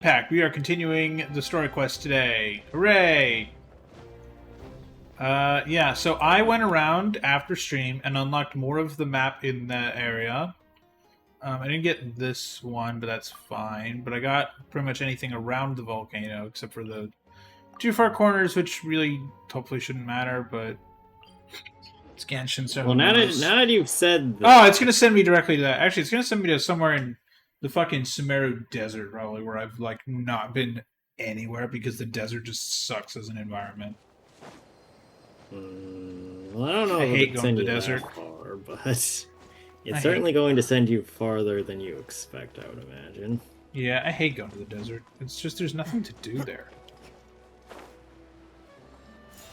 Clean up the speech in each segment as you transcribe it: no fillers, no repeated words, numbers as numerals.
Pack, we are continuing the story quest today. Hooray! Yeah, so I went around after stream and unlocked more of the map in that area. I didn't get this one, but that's fine. But I got pretty much anything around the volcano, except for the two far corners, which really hopefully shouldn't matter, but it's Genshin, so Well, who knows? now that you've said that... Oh, it's gonna send me directly to that. Actually, it's gonna send me to somewhere in the fucking Sumeru Desert, probably, where I've, like, not been anywhere because the desert just sucks as an environment. well, I don't know I if hate it'd going send to you the that desert. far, but it's I certainly hate... going to send you farther than you expect, I would imagine. Yeah, I hate going to the desert. It's just there's nothing to do there.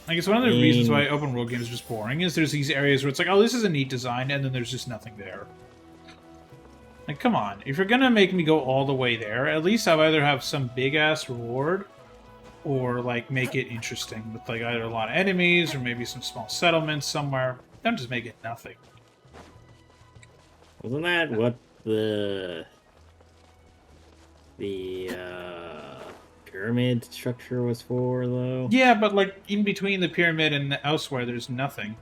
Like, it's one of the reasons why open world games are just boring, is there's these areas where it's like, oh, this is a neat design, and then there's just nothing there. Like, come on. If you're gonna make me go all the way there, at least I'll either have some big-ass reward, or, like, make it interesting with, like, either a lot of enemies, or maybe some small settlements somewhere. Don't just make it nothing. Wasn't that what the pyramid structure was for, though? Yeah, but, like, in between the pyramid and elsewhere, there's nothing.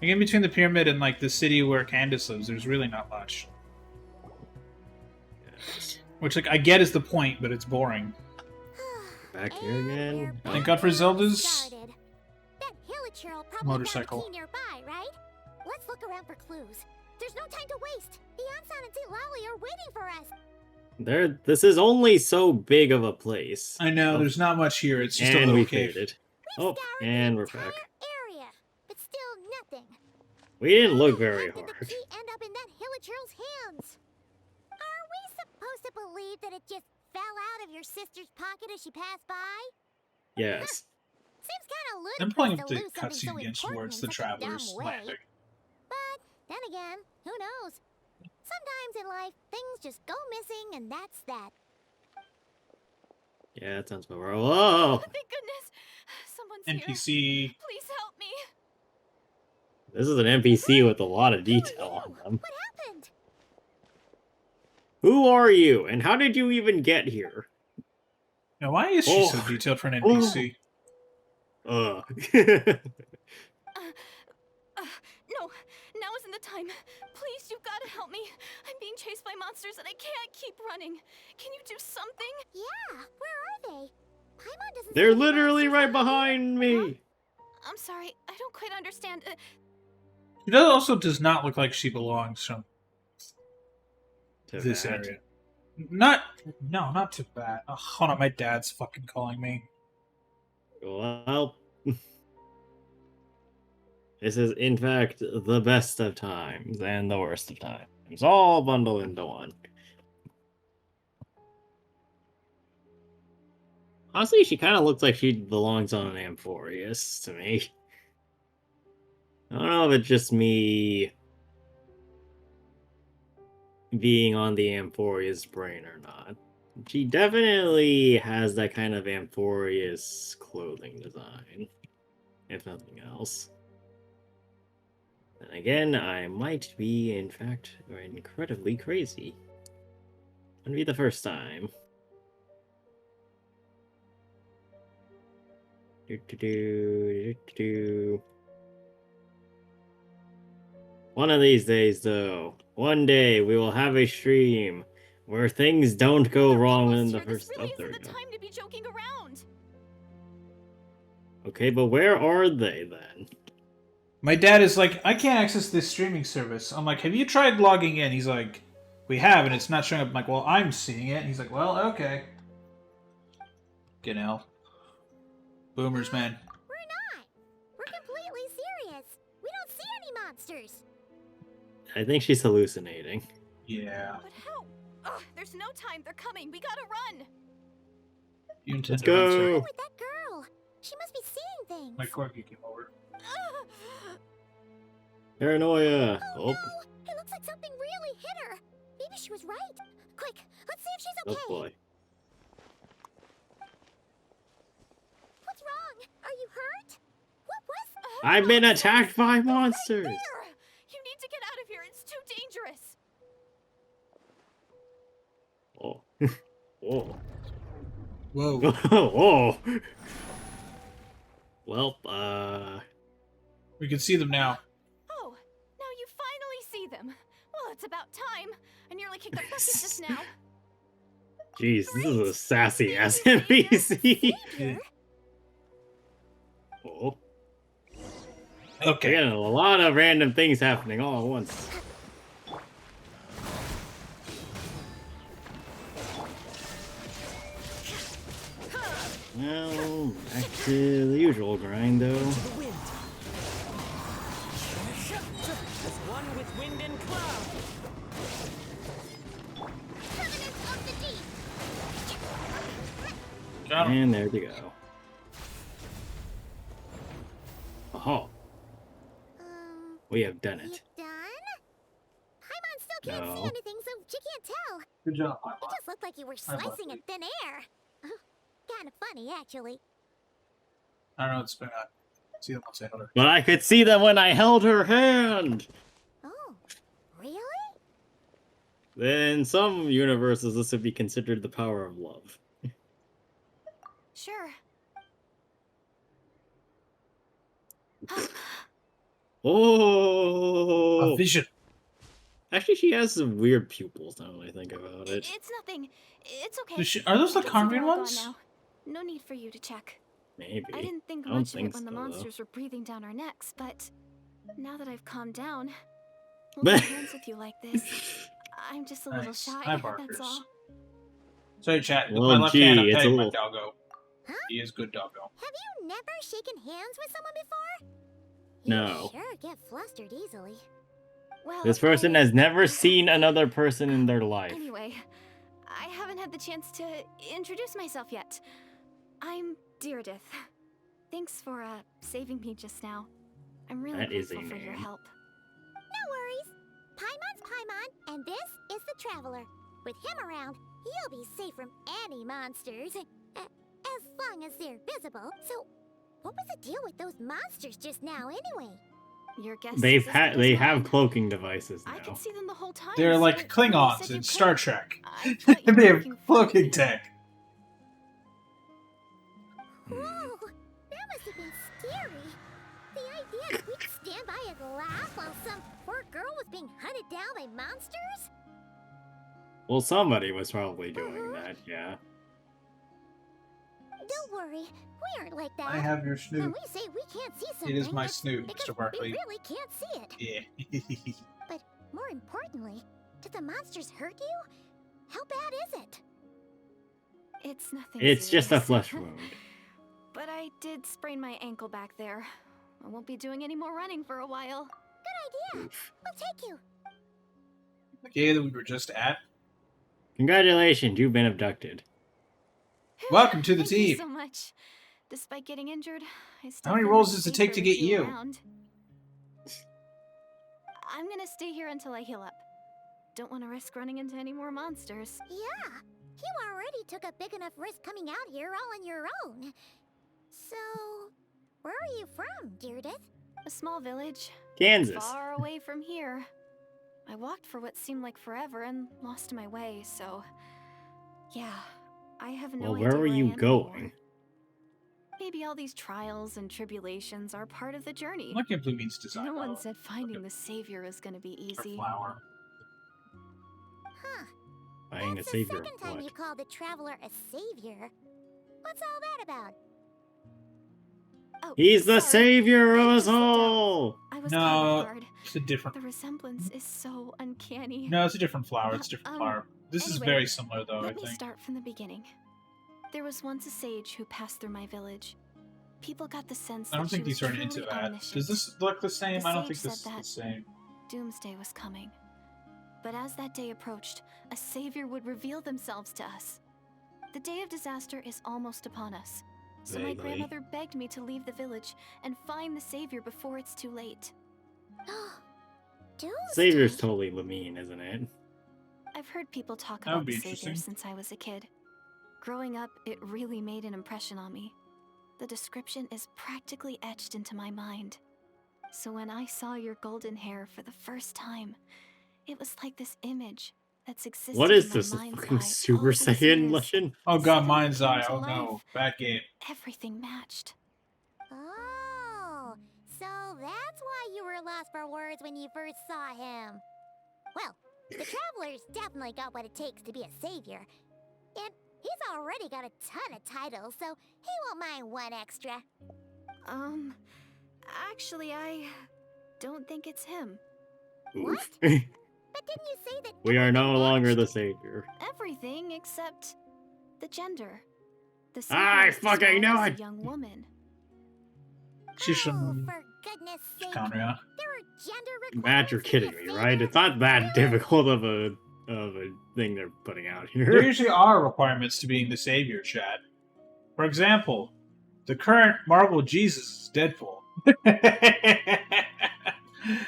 Like, in between the pyramid and, like, the city where Candace lives, there's really not much. Yes. Which, like, I get is the point, but it's boring. Back here again? Thank God for Zelda's That motorcycle. Nearby, right? Let's look around for clues. There's no time to waste. The Ansan and Lally are waiting for us. This is only so big of a place. I know, there's not much here. It's just a And little we cave. faded. We've Oh, scoured and the we're entire back. area, but still nothing. We didn't look very How did the hard. key end up in that Hilichurl's hands? Are we supposed to believe that it just fell out of your sister's pocket as she passed by? Yes. Seems kind of ludicrous I'm playing to the lose something so cutscene against where important it's in the such a dumb Traveler's way. Landing. But then again, who knows? Sometimes in life, things just go missing, and that's that. Yeah, that sounds about right. Whoa! Thank goodness! Someone's NPC. here. Please help me. This is an NPC with a lot of detail on them. What happened? Who are you, and how did you even get here? Now, why is she so detailed for an NPC? No, now isn't the time. Please, you've got to help me. I'm being chased by monsters and I can't keep running. Can you do something? Yeah, where are they? Paimon doesn't They're seem to be literally monsters right out here. behind me! I'm sorry, I don't quite understand. It also does not look like she belongs from To this that. area. Not too bad. Oh, hold on, my dad's fucking calling me. Well, this is in fact the best of times and the worst of times, all bundled into one. Honestly, she kind of looks like she belongs on an Amphoreus to me. I don't know if it's just me being on the Amphoreus brain or not. She definitely has that kind of Amphoreus clothing design, if nothing else. And again, I might be, in fact, incredibly crazy. Wouldn't be the first time. One of these days, though, one day we will have a stream where things don't go wrong in the first. This really Oh, there we isn't the go. time to be joking around. Okay, but where are they then? My dad is like, I can't access this streaming service. I'm like, have you tried logging in? He's like, we have, and it's not showing up. I'm like, well, I'm seeing it. And he's like, well, okay. Get hell. Boomers, man. We're not. We're completely serious. We don't see any monsters. I think she's hallucinating. Yeah. But how? Ugh, there's no time. They're coming. We gotta run. You intend Let's to run, sir? go. What's with that girl? She must be seeing things. My corgi came over. Paranoia. Oh, no! It looks like something really hit her. Maybe she was right. Quick, let's see if she's Oh okay. boy. What's wrong? Are you hurt? What was? I've been attacked by monsters. There! You need to get out of here. It's too dangerous. Whoa. Whoa. Whoa. Well, We can see them now. Oh, now you finally see them. Well, it's about time. I nearly kicked the bucket just now. jeez, this is a sassy ass Thank you, NPC. Savior? Oh, Okay. again, a lot of random things happening all at once. Well, back to the usual grind, though. The wind. As one with wind and cloud. Covenants of the deep. Got 'em. And there they go. Oh, we have done You it. done? Paimon still can't No. see anything, so she can't tell. Good job. It just looked like you were slicing in thin air. Kind of funny, actually. I don't know what's going on. See them once I held her. But I could see them when I held her hand! Oh, really? In some universes, this would be considered the power of love. Sure. Oh! A vision. Actually, she has some weird pupils now that I think about it. It's nothing. It's okay. Are those the I can see Convian they're all gone ones? now. No need for you to check. Maybe. I didn't think I don't much of think it when the so, though. monsters were breathing down our necks, but now that I've calmed down, holding hands with you like this, I'm just a little Nice. shy, Hi, that's Barkers. all. Sorry, chat. With Well, my left hand, I'm gee, it's petting a my little- doggo. Huh? He is good doggo. Have you never shaken hands with someone before? No. You sure get flustered easily. Well, This person has never seen another person in their life. Anyway, I haven't had the chance to introduce myself yet. I'm Deardith. Thanks for saving me just now. I'm really That is a grateful for your name. help. No worries. Paimon's Paimon, and this is the Traveler. With him around, you'll be safe from any monsters. As long as they're visible. So, what was the deal with those monsters just now, anyway? Your guess is They as good as have mine. cloaking devices I could now. see them the whole time. They're so like when you Klingons said you in Star could, Trek. I thought you were They have looking for cloaking me. tech. Whoa, that must have been scary. The idea that we'd stand by and laugh while some poor girl was being hunted down by monsters? Well, somebody was probably doing that, yeah. Don't worry, we aren't like that. I have your When Snoop. we say we can't see something, It is my it's Snoop, because Mr. Barkley. we really can't see it. Yeah. But more importantly, did the monsters hurt you? How bad is it? It's nothing. It's just a serious. flesh wound. But I did sprain my ankle back there. I won't be doing any more running for a while. Good idea. We'll take you. Okay, that we were just at. Congratulations, you've been abducted. Welcome to the Thank you team. so much. Despite getting injured, I still How many feel rolls much does it safer take to with get you? around. I'm gonna stay here until I heal up. Don't want to risk running into any more monsters. Yeah, you already took a big enough risk coming out here all on your own. So, where are you from, Deardith? A small village, Kansas. far away from here. I walked for what seemed like forever and lost my way, so... Yeah, I have no Well, idea where were I you am going? anymore. Maybe all these trials and tribulations are part of the journey. Lucky Blue means design. No one though. said finding the savior is gonna be Or easy. flower. Huh. Finding That's a savior the second of time what? you called the Traveler a savior. What's all that about? Oh, He's the sorry. savior of I us slipped out. all! I was No. caught off guard. It's a different. The resemblance is so uncanny. No, it's a different flower. It's a different Um, flower. This is anyway, very similar, though. I Let me think. start from the beginning. There was once a sage who passed through my village. People got the sense I don't that think she was these turn into truly that. omniscient. Does this look the same? The I don't sage think this is said the that. same. Doomsday was coming. But as that day approached, a savior would reveal themselves to us. The day of disaster is almost upon us. So my Vaguely. grandmother begged me to leave the village and find the savior before it's too late. Doomsday. Savior's totally Lamine, isn't it? I've heard people talk That would about be the savior interesting. since I was a kid. Growing up, it really made an impression on me. The description is practically etched into my mind. So when I saw your golden hair for the first time, it was like this image, that's existed What is in my this? A mind's fucking eye Super all these Saiyan years legend? Oh god, suddenly Mind's came Eye. to Oh life. no, bad game. Everything matched. Oh, so that's why you were lost for words when you first saw him. Well, the Traveler's definitely got what it takes to be a savior. And he's already got a ton of titles, so he won't mind one extra. Actually, I don't think it's him. Oof. But didn't you say that We are no everything longer matched? the savior. Everything except the gender. The I savior is fucking described knew as it! a young woman. She Oh, shouldn't for goodness sake. counter, yeah. There are gender Matt, you're requirements to be kidding a me, savior? right? It's not that Really? difficult of a thing they're putting out There here. usually are requirements to being the savior, Chad. For example, the current Marvel Jesus is Deadpool.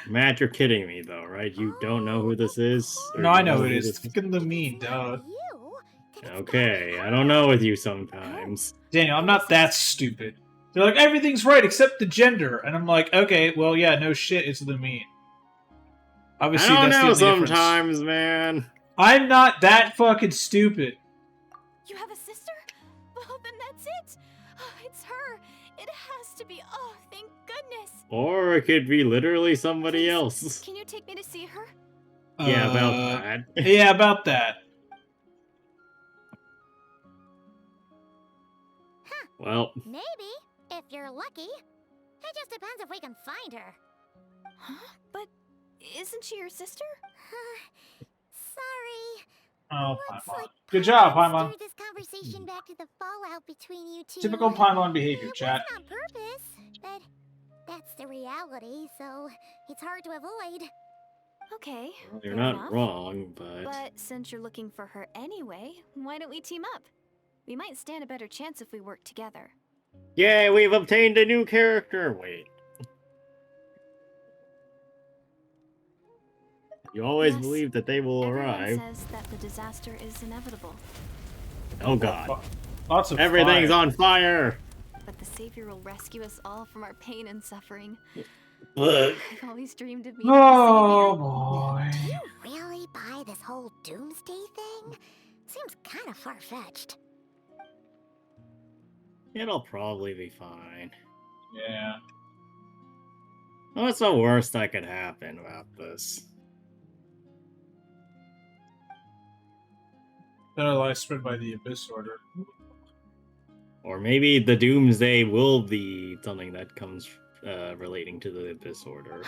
Matt, you're kidding me though, right? You don't know who this is? Or No, I you know who it who is. this It's fucking the mean, If it's duh. not you, then it's gotta Okay, be I don't know her. with you sometimes. Daniel, I'm not that stupid. They're like, everything's right except the gender. And I'm like, okay, well, yeah, no shit, it's the mean. I Obviously, don't that's the know only difference. sometimes, man. I'm not that fucking stupid. You have a sister? Well, then that's it. Oh, it's her. It has to be. Oh, thank goodness. Or it could be literally somebody Please, else. Can you take me to see her? Yeah, about that. Yeah, about that. Well, Maybe, if you're lucky. It just depends if we can find her. Huh? But isn't she your sister? Sorry. Oh, Looks Paimon. like Good job, Paimon Paimon. steered this conversation back to the fallout between you two. Typical Paimon behavior, It chat. wasn't on purpose, but that's the reality, so it's hard to avoid. Okay. well, you're fair not enough. wrong, But since you're looking for her anyway, why don't we team up? We might stand a better chance if we work together. Yay, we've obtained a new character! Wait. You always Yes, believe that they will Everyone arrive. says that the disaster is inevitable, Oh god. Lots of Everything's fire. on fire! but the savior will rescue us all from our pain and suffering. Ugh. I've always dreamed of being Oh, the boy. Do you really buy this whole doomsday thing? Seems kind of far-fetched. It'll probably be fine. Yeah. What's the worst that could happen about this? Better life spread by the Abyss Order. Or maybe the Doomsday will be something that comes relating to the Abyss Order.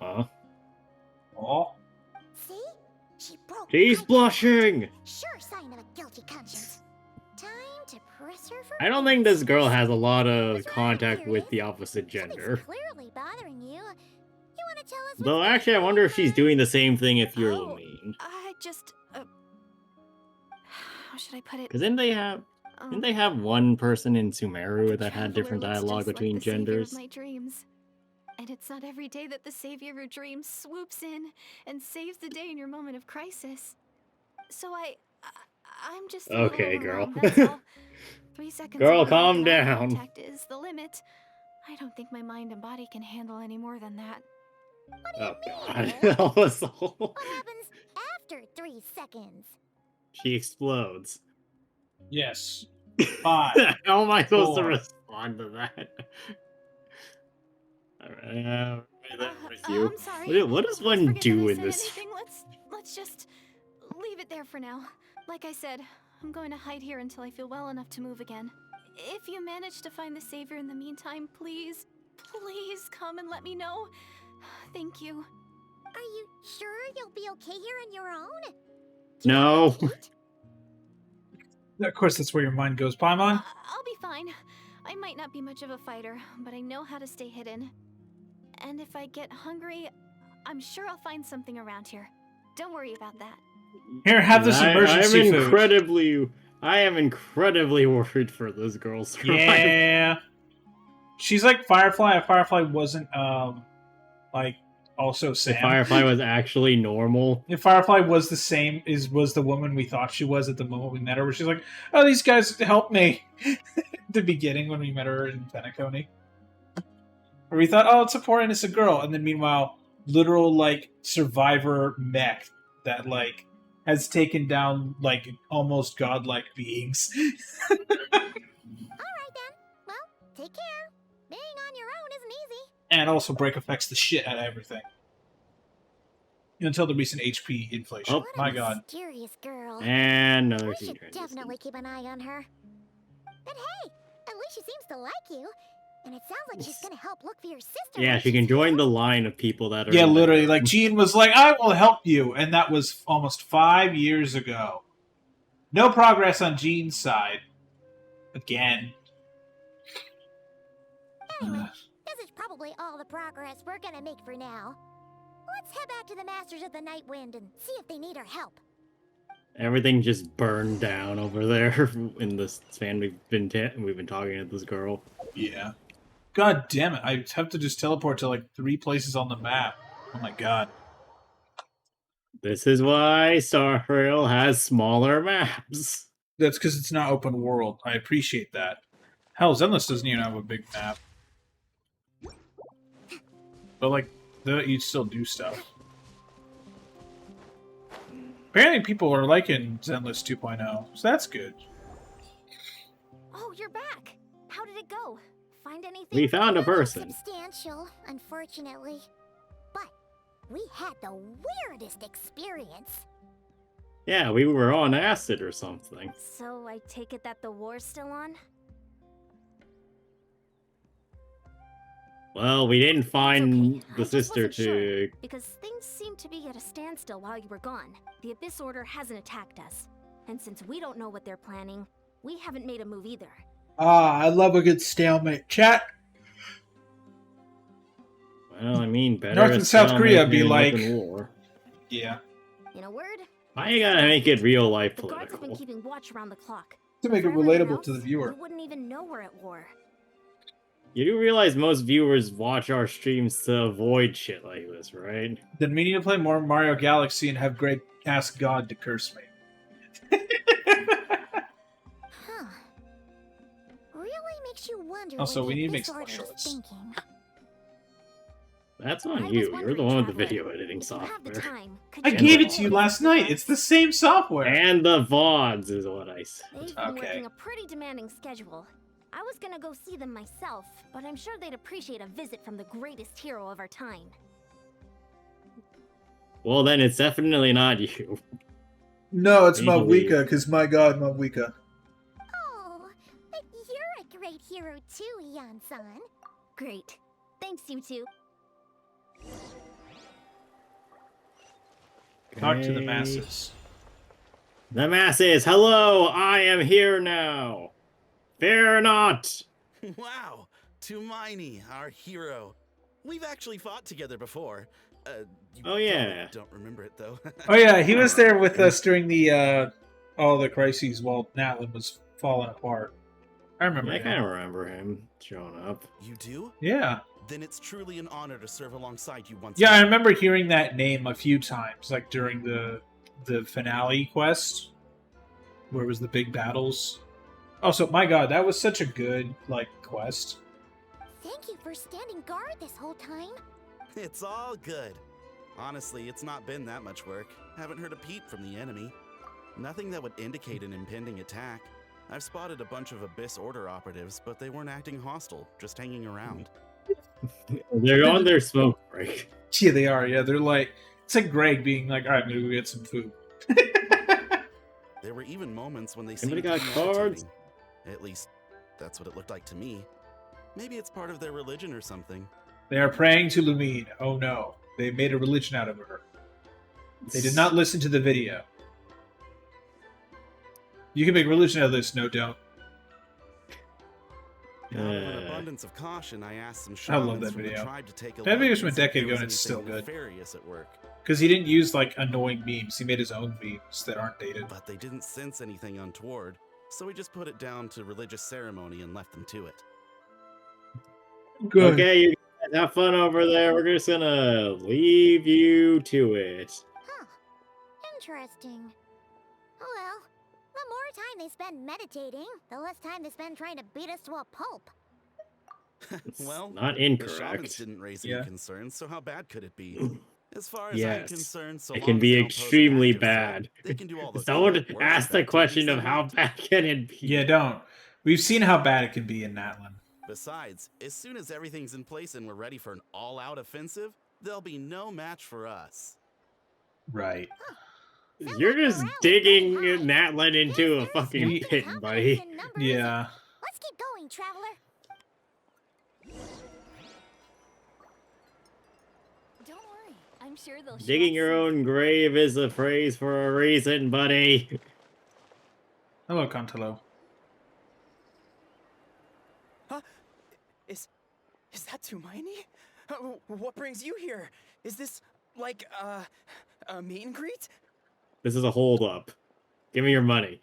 Huh? Oh. See? She broke She's eye blushing! contact. Sure sign of a guilty conscience. Time to press her for I don't think this girl answers. has a lot of What's wrong, contact with Sirius? the opposite Something's gender. clearly bothering you. You want to tell us? Though what's actually I going wonder on, if she's huh? doing the same thing if you're Oh, Lumine. I just, how should I put it? Because didn't they have one person in Sumeru The that had Traveler different looks dialogue just like between the savior of genders? my dreams. And it's not every day that the savior of your dreams swoops in and saves the day in your moment of crisis. So I'm just a little Okay, girl. overwhelmed, that's all. 3 seconds Girl, of calm direct eye down. contact is the limit. I don't think my mind and body can handle any more than that. Oh What do you god. mean, Will? That was all. What happens after 3 seconds? She explodes. Yes. 5. How am I supposed to 4. respond to that? Alright, right there with you. I'm sorry. What does Please one forget do that I in said this? anything. Let's just leave it there for now. Like I said, I'm going to hide here until I feel well enough to move again. If you manage to find the savior in the meantime, please come and let me know. Thank you. Are you sure you'll be okay here on your own? No. Of course, that's where your mind goes, Paimon. I'll be fine. I might not be much of a fighter, but I know how to stay hidden. And if I get hungry, I'm sure I'll find something around here. Don't worry about that. Here, have this emergency food. I am incredibly worried for this girl's survival. Yeah. She's like Firefly. If Firefly wasn't, like, also If Sam. Firefly was actually normal. If Firefly was the same, was the woman we thought she was at the moment we met her, where she's like, oh, these guys helped me. At the beginning when we met her in Penacony. Where we thought, oh, it's a poor innocent girl. And then meanwhile, literal like survivor mech that like has taken down like almost godlike beings. All right then. Well, take care. Being on your own isn't easy. And also break affects the shit out of everything. Until the recent HP inflation. Oh, What my a god. mysterious girl. And another We scene should transition. definitely keep an eye on her. But hey, at least she seems to like you. And it sounds like she's gonna help look for your sister. Yeah, when she she's can join here. the line of people that are. Yeah, in literally, there. like Jean was like, I will help you, and that was almost 5 years ago. No progress on Jean's side. Again. Anyway, this is probably all the progress we're gonna make for now. Let's head back to the Masters of the Night Wind and see if they need our help. Everything just burned down over there in this span. We've been talking to this girl. Yeah. God damn it, I have to just teleport to like 3 places on the map. Oh my god. This is why Star Rail has smaller maps. That's because it's not open world. I appreciate that. Hell, Zenless doesn't even have a big map. But like, you still do stuff. Apparently people are liking Zenless 2.0, so that's good. Oh, you're back. How did it go? Find anything? We found a Nothing person. substantial, unfortunately. But we had the weirdest experience. Yeah, we were on acid or something. So I take it that the war's still on? Well, we didn't find Okay, I the just sister wasn't sure, to. because things seem to be at a standstill while you were gone. The Abyss Order hasn't attacked us. And since we don't know what they're planning, we haven't made a move either. Ah, I love a good stalemate. Chat. Well, I mean, better. North and at South stalemate Korea be than like- open war. Yeah. In a word, Why you gotta make it real life the guards have been political? keeping watch around the clock. To make it For everyone relatable to the else, viewer. We wouldn't even know we're at war. You do realize most viewers watch our streams to avoid shit like this, right? Then we need to play more Mario Galaxy and have Greg ask God to curse me. Huh. Really makes you wonder Also, what we the need to make Abyss some more Order is shorts. thinking. That's I on was you. You're wondering, the one with the Traveler, video editing if you have the software. time, could I you gave go it to you over last the night. guards? It's the same software. And the VODs is what I said. They've been Okay. working a pretty demanding schedule. I was gonna go see them myself, but I'm sure they'd appreciate a visit from the greatest hero of our time. Well, then it's definitely not you. No, it's Legally. Mawika, because my god, Mawika. Oh, but you're a great hero too, Yan-san. Great. Thanks, you two. Talk to the Okay. masses. The masses, hello, I am here now. Fear not. Wow, Tumaini, our hero. We've actually fought together before. You Oh, yeah. probably don't remember it though. Oh yeah, he was there with us during the all the crises while Natlin was falling apart. I remember. I him. kind of remember him showing up. You do? Yeah, Then it's truly an honor to serve alongside you once yeah. I again. remember hearing that name a few times, like during the finale quest, where it was the big battles. Also, my god, that was such a good like quest. Thank you for standing guard this whole time. It's all good. Honestly, it's not been that much work. Haven't heard a peep from the enemy. Nothing that would indicate an impending attack. I've spotted a bunch of Abyss Order operatives, but they weren't acting hostile, just hanging around. They're on their smoke break. Yeah, they are. Yeah, they're like it's like Greg being like, "All right, I'm gonna go get some food." There were even moments when they seemed Anybody to got be cards? meditating. At least, that's what it looked like to me. Maybe it's part of their religion or something. They are praying to Lumine. Oh no, they made a religion out of her. They did not listen to the video. You can make religion out of this. No, don't. Out of an abundance of caution, I asked some I love shamans that from the video. tribe to take a That look video's from a and see if decade there ago was and it's still anything good. nefarious at work. Because he didn't use like annoying memes. He made his own memes that aren't dated. But they didn't sense anything untoward, so we just put it down to religious ceremony and left them to it. Good. Okay, you guys have fun over there. We're just gonna leave you to it. Huh. Interesting. Oh well, the more time they spend meditating, the less time they spend trying to beat us to a pulp. It's Well, not the shamans incorrect. didn't raise Yeah. any concerns, so how bad could it be? As far as I'm Yes, concerned, so it long can as be they don't pose an extremely active threat, bad. they can do all the Someone cool, worship asked the activities question they of how want. bad can it be? Yeah, don't. We've seen how bad it can be in Natlan. Besides, as soon as everything's in place and we're ready for an all-out offensive, there'll be no match for us. Right. You're just morale is digging pretty high. Natlan into a There's fucking nothing pit, confidence buddy. in numbers. Yeah. Let's keep going, traveler. Don't worry. I'm sure they'll show Digging up your soon. own grave is a phrase for a reason, buddy. Hello, Contelo. Huh? Is that Tumaini? What brings you here? Is this like a meet and greet? This is a holdup. Give me your money.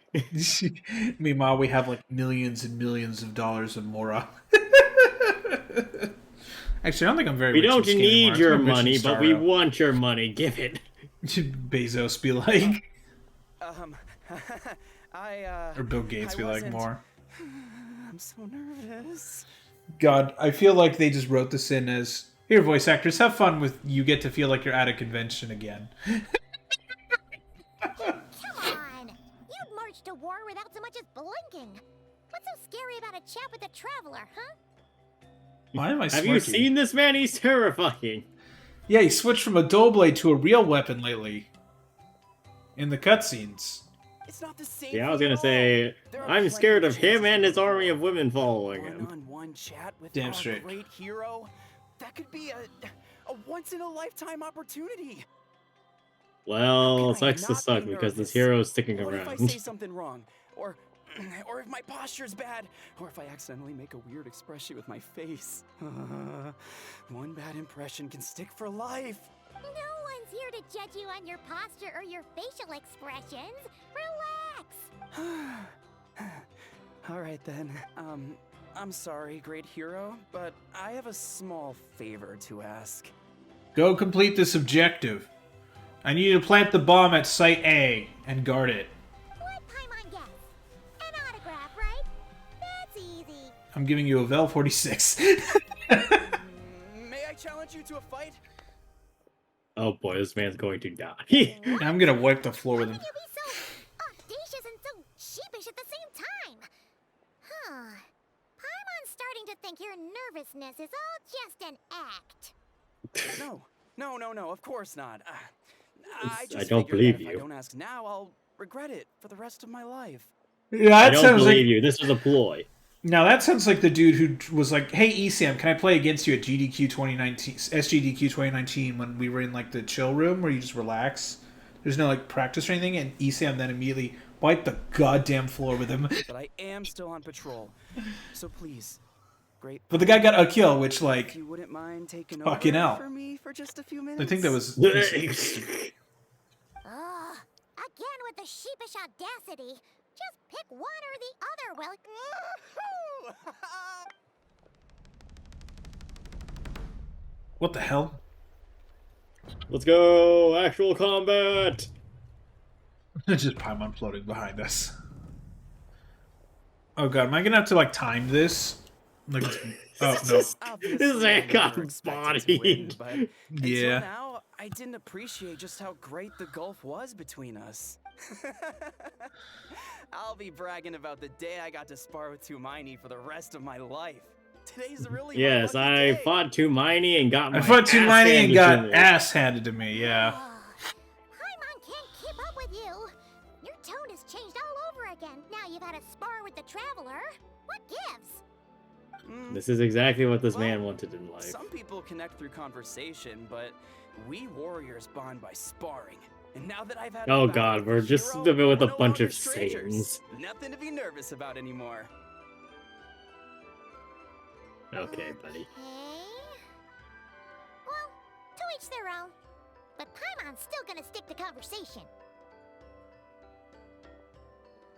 Meanwhile, we have like millions and millions of dollars of Mora. Actually, I don't think I'm very We rich don't in Skin need anymore. your I'm rich in money, but we Starro. want your money. Give it. Bezos be like, or Bill Gates I be like wasn't- more. I'm so nervous. God, I feel like they just wrote this in as, here, voice actors, have fun with you get to feel like you're at a convention again. Come on. You'd march to war without so much as blinking. What's so scary about a chat with a traveler, huh? Why am I Have you smirking? seen this man? He's terrifying. Yeah, he switched from a dull blade to a real weapon lately. In the cutscenes. It's not the same. Yeah, I was thing gonna at all. say, There are I'm plenty scared of him chances and we his could army have of women following him. one-on-one chat with Damn our straight. great hero. That could be a once-in-a-lifetime opportunity. Well, it How can I sucks to not suck be because this nervous? hero is sticking What if I around. say something wrong? Or if my posture's bad? Or if I accidentally make a weird expression with my face? One bad impression can stick for life. No one's here to judge you on your posture or your facial expressions. Relax. All right then. I'm sorry, great hero, but I have a small favor to ask. Go complete this objective. I need you to plant the bomb at Site A and guard it. What Paimon guess? An autograph, right? That's easy. I'm giving you a Vel 46. May I challenge you to a fight? Oh boy, this man's going to die. I'm gonna wipe the floor with How him. can you be so audacious and so sheepish at the same time? Huh. Paimon's starting to think your nervousness is all just an act. No, of course not. I just I don't figured believe that if you. I don't ask now, I'll regret it for the rest of my life. Yeah, I that don't sounds believe like. you. This was a ploy. Now that sounds like the dude who was like, "Hey, ESAM, can I play against you at GDQ 2019, SGDQ 2019 when we were in like the chill room where you just relax? There's no like practice or anything." And ESAM then immediately wiped the goddamn floor with him. But I am still on patrol, so please, great. But the guy got a kill, which If like you wouldn't mind taking Fucking over hell. for me for just a few minutes. I think that was. Ugh. Again with the sheepish audacity. Just pick one or the other, well. What the hell? Let's go! Actual combat! Just Paimon floating behind us. Oh god, am I gonna have to like time this? Like, oh no. Obviously, This man I got never expected to win, bodied. but until Yeah. now, I didn't appreciate just how great the gulf was between us. I'll be bragging about the day I got to spar with Tumaini for the rest of my life. Today's really my Yes, lucky I day. fought Tumaini and got my I fought too ass many and handed got to me. ass handed to me, yeah. Paimon can't keep up with you. Your tone has changed all over again. Now you've had a spar with the traveler. What gives? This is exactly what this Well, man wanted in life. Some people connect through conversation, but we warriors bond by sparring. And now that I've had Oh a battle god, with we're the just hero, with a we're bunch no of longer strangers. Satans. Nothing to be nervous about anymore. Okay, buddy. Okay. Well, to each their own. But Paimon's still gonna stick to conversation.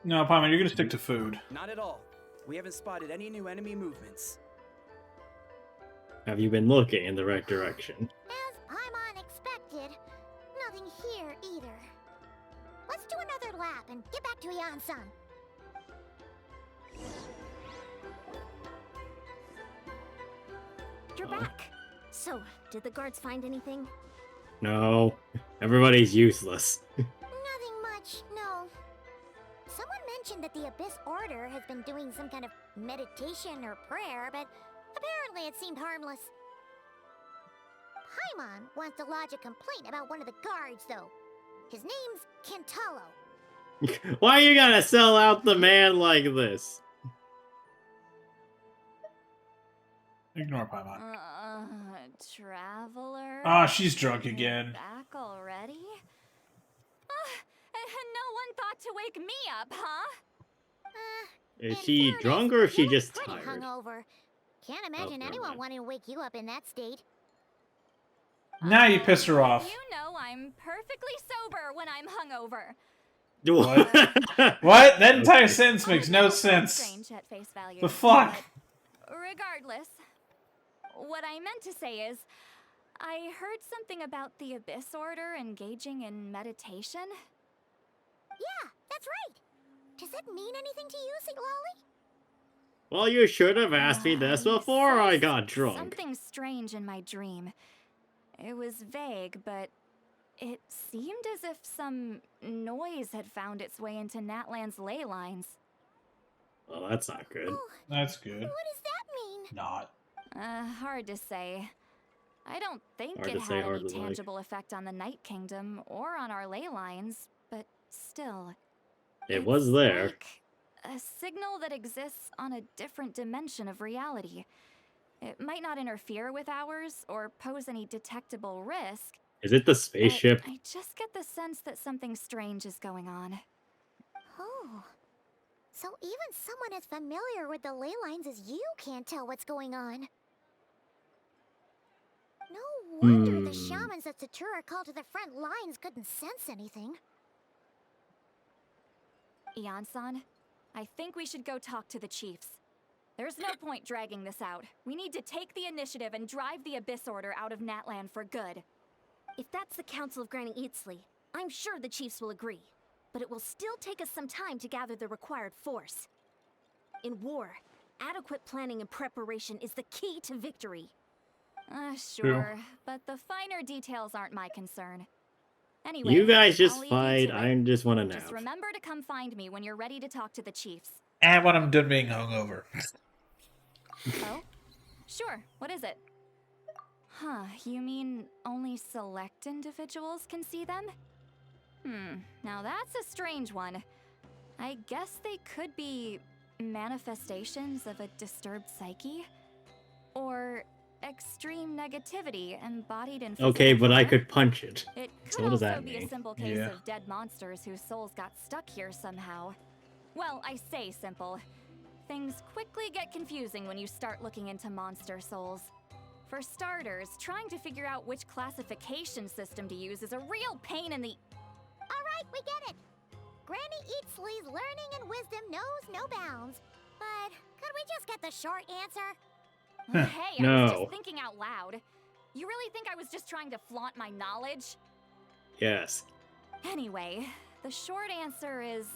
No, Paimon, you're gonna stick to food. Not at all. We haven't spotted any new enemy movements. Have you been looking in the right direction? As Paimon expected, nothing here either. Let's do another lap and get back to Ian-san. her back. So, did the guards find anything? No, everybody's useless. Nothing much, no. Someone mentioned that the Abyss Order has been doing some kind of meditation or prayer, but apparently it seemed harmless. Paimon wants to lodge a complaint about one of the guards, though. His name's Kentalo. Why you gotta sell out the man like this? Ignore Paimon. Traveler? Ah, she's drunk again. Back already? No one thought to wake me up, huh? Is In she fairness, drunk or is she you just look pretty tired? hungover. Can't imagine never anyone mind. wanting to wake you up in that state. Now you pissed her off. You know I'm perfectly sober when I'm hungover. What? What? That entire Okay. sentence makes no sense. Strange at face value. The fuck? But regardless, what I meant to say is, I heard something about the Abyss Order engaging in meditation. Yeah, that's right. Does that mean anything to you, Siglali? Well, you should have asked me this before I got drunk. Something strange in my dream. It was vague, but it seemed as if some noise had found its way into Natlan's ley lines. Well, that's not good. Oh, That's good. what does that mean? Not. Hard to say. I don't think Hard it to say, had hard any to like. tangible effect on the Night Kingdom or on our ley lines, but still. It it's was there. like a signal that exists on a different dimension of reality. It might not interfere with ours or pose any detectable risk. Is it the but spaceship? I just get the sense that something strange is going on. Oh. So even someone as familiar with the ley lines as you can't tell what's going on. No wonder the shamans that Satura called to the front lines couldn't sense anything. Ian-san, I think we should go talk to the chiefs. There's no point dragging this out. We need to take the initiative and drive the Abyss Order out of Natlan for good. If that's the Council of Granny Eatsley, I'm sure the chiefs will agree. But it will still take us some time to gather the required force. In war, adequate planning and preparation is the key to victory. Sure, but the finer details aren't my concern. Anyway, You guys I'll just leave you fight. to it. I just want to Just nap. remember to come find me when you're ready to talk to the chiefs. And when I'm done being hungover. Oh? Sure, what is it? Huh, you mean only select individuals can see them? Now that's a strange one. I guess they could be manifestations of a disturbed psyche? Or extreme negativity embodied in Okay, physical but I form? could punch it. It could So what does also that be mean? a simple case Yeah. of dead monsters whose souls got stuck here somehow. Well, I say simple. Things quickly get confusing when you start looking into monster souls. For starters, trying to figure out which classification system to use is a real pain in the... Alright, we get it. Granny Eatsley's learning and wisdom knows no bounds. But could we just get the short answer? Hey, I was No. just thinking out loud. You really think I was just trying to flaunt my knowledge? Yes. Anyway, the short answer is...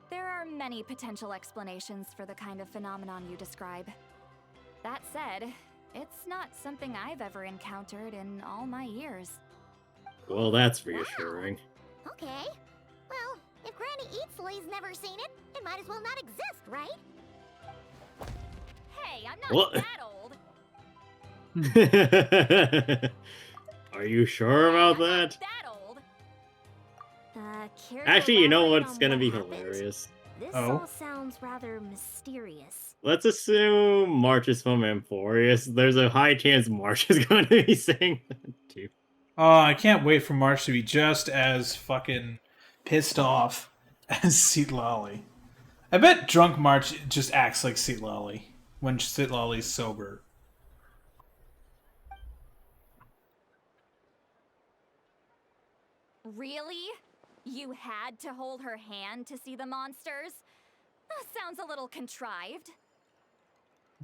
there are many potential explanations for the kind of phenomenon you describe. That said, it's not something I've ever encountered in all my years. Well, that's reassuring. Okay. Well, if Granny Eatsley's never seen it, it might as well not exist, right? Hey, I'm not What? that old. Are you sure about I'm not that? that old. Care to Actually, you know elaborate what's on gonna what be happened? hilarious? This Oh. all sounds rather mysterious. Let's assume March is from Amphorius. There's a high chance March is going to be saying that too. Oh, I can't wait for March to be just as fucking pissed off as Seat Lolly. I bet drunk March just acts like Seat Lolly when Seat Lolly's sober. Really? You had to hold her hand to see the monsters? That sounds a little contrived.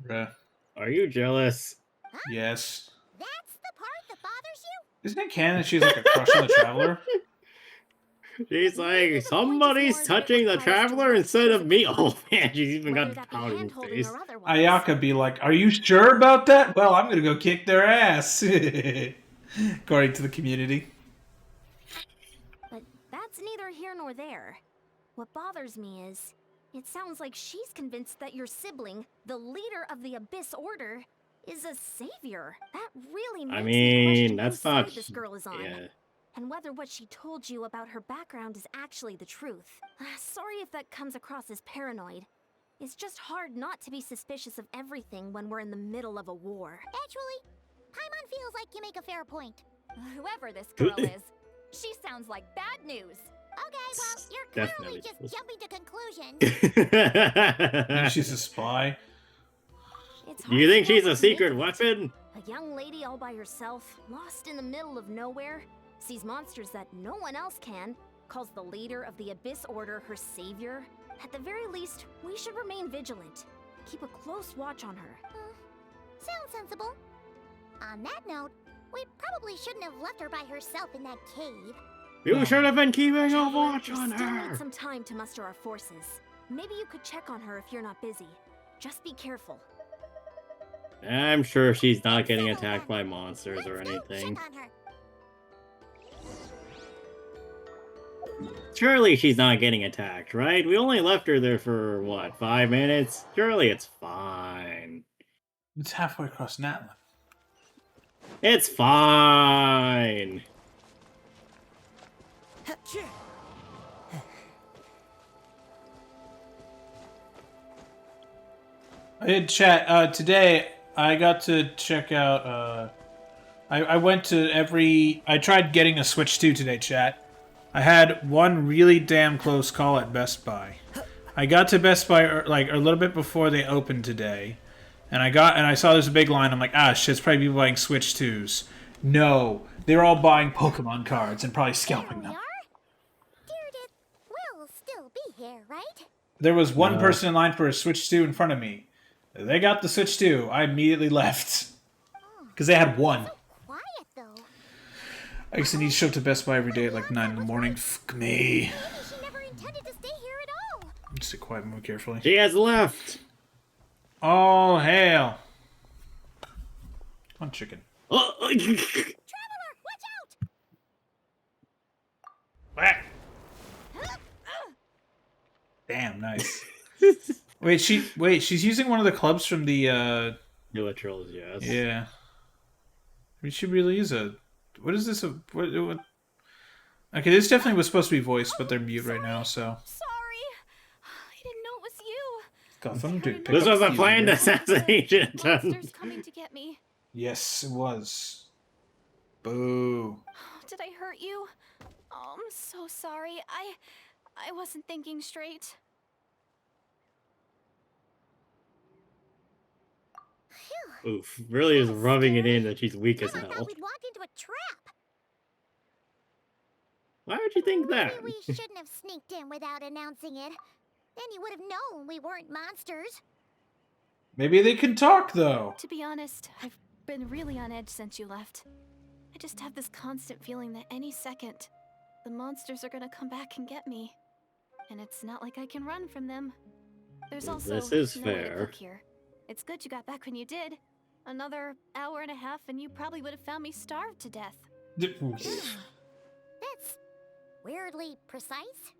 Yeah. Are you jealous? Yes. That's the part that bothers you? Isn't it canon that she's like a crush on the Traveler? She's Maybe like, the point is somebody's more that it touching the requires direct traveler instead of me. physical Oh man, she's even whether got that be pouting hand-holding face. or otherwise. Ayaka be like, "Are you sure about that? Well, I'm gonna go kick their ass." According to the community. But that's neither here nor there. What bothers me is, it sounds like she's convinced that your sibling, the leader of the Abyss Order, is a savior. That really makes I me mean, question that's whose not. side this girl is on. Yeah. And whether what she told you about her background is actually the truth. Sorry if that comes across as paranoid. It's just hard not to be suspicious of everything when we're in the middle of a war. Actually, Paimon feels like you make a fair point. Whoever this girl is, she sounds like bad news. Okay, well, you're clearly Definitely. just jumping to conclusions. Think she's a spy. It's Do you hard think to know she's a what to make secret of it. weapon? A young lady all by herself, lost in the middle of nowhere, sees monsters that no one else can, calls the leader of the Abyss Order her savior. At the very least, we should remain vigilant. Keep a close watch on her. Sounds sensible. On that note, we probably shouldn't have left her by herself in that cave. You should have been keeping a watch We on still her. need some time to muster our forces. Maybe you could check on her if you're not busy. Just be careful. I'm sure she's not getting Settle attacked then. by monsters or Let's go anything. check on her. Surely she's not getting attacked, right? We only left her there for, what, 5 minutes? Surely it's fine. It's halfway across Natlan. It's fine. Hey, chat. Today, I got to check out. I went to every. I tried getting a Switch 2 today, chat. I had one really damn close call at Best Buy. I got to Best Buy like a little bit before they opened today, and I saw there's a big line. I'm like, ah, shit, it's probably people buying Switch 2s. No, they're all buying Pokemon cards and probably scalping There them. we are. Deirdre will still be here, right? There was one No. person in line for a Switch 2 in front of me. They got the Switch 2. I immediately left. Because they had one. Quiet, though. I guess I need to show up to Best Buy every day at like 9 in the morning. Fuck me. Maybe she never intended to stay here at all. Just sit quiet and move carefully. She has left. Oh, hail. Come on, chicken. Oh, Traveler, watch out! Whack. Damn, nice. Wait, she's using one of the clubs from the, Literals, yes. yeah. I mean, she really is a... What is this? What... Okay, this definitely was supposed to be voiced, but they're mute right now, so... Sorry. I didn't know it was you. Gotham, dude, pick This up was a the planned easier. assassination attempt. Monsters coming to get me. Yes, it was. Boo. Did I hurt you? Oh, I'm so sorry. I wasn't thinking straight. Oof, really is rubbing it in that she's weak as Never hell. thought we'd walk into a trap. Why would you think that? Maybe we shouldn't have sneaked in without announcing it. Then you would have known we weren't monsters. Maybe they can talk, though. To be honest, I've been really on edge since you left. I just have this constant feeling that any second, the monsters are gonna come back and get me. And it's not like I can run from them. There's also This is no way to fair. cook here. It's good you got back when you did. Another hour and a half and you probably would have found me starved to death. That's weirdly precise.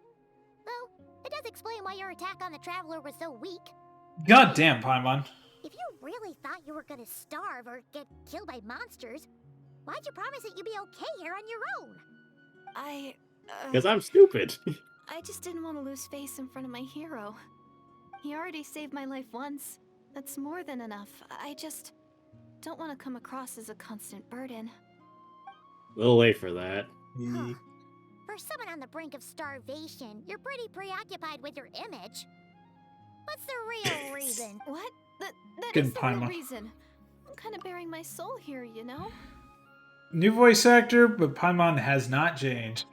Though, it does explain why your attack on the Traveler was so weak. God damn, Paimon. If you really thought you were gonna starve or get killed by monsters, why'd you promise that you'd be okay here on your own? Because I'm stupid. I just didn't want to lose face in front of my hero. He already saved my life once. That's more than enough. I just don't want to come across as a constant burden. A little late for that. Huh. For someone on the brink of starvation, you're pretty preoccupied with your image. What's the real reason? What? That Good is the real Paimon. reason. I'm kind of bearing my soul here, you know? New voice actor, but Paimon has not changed.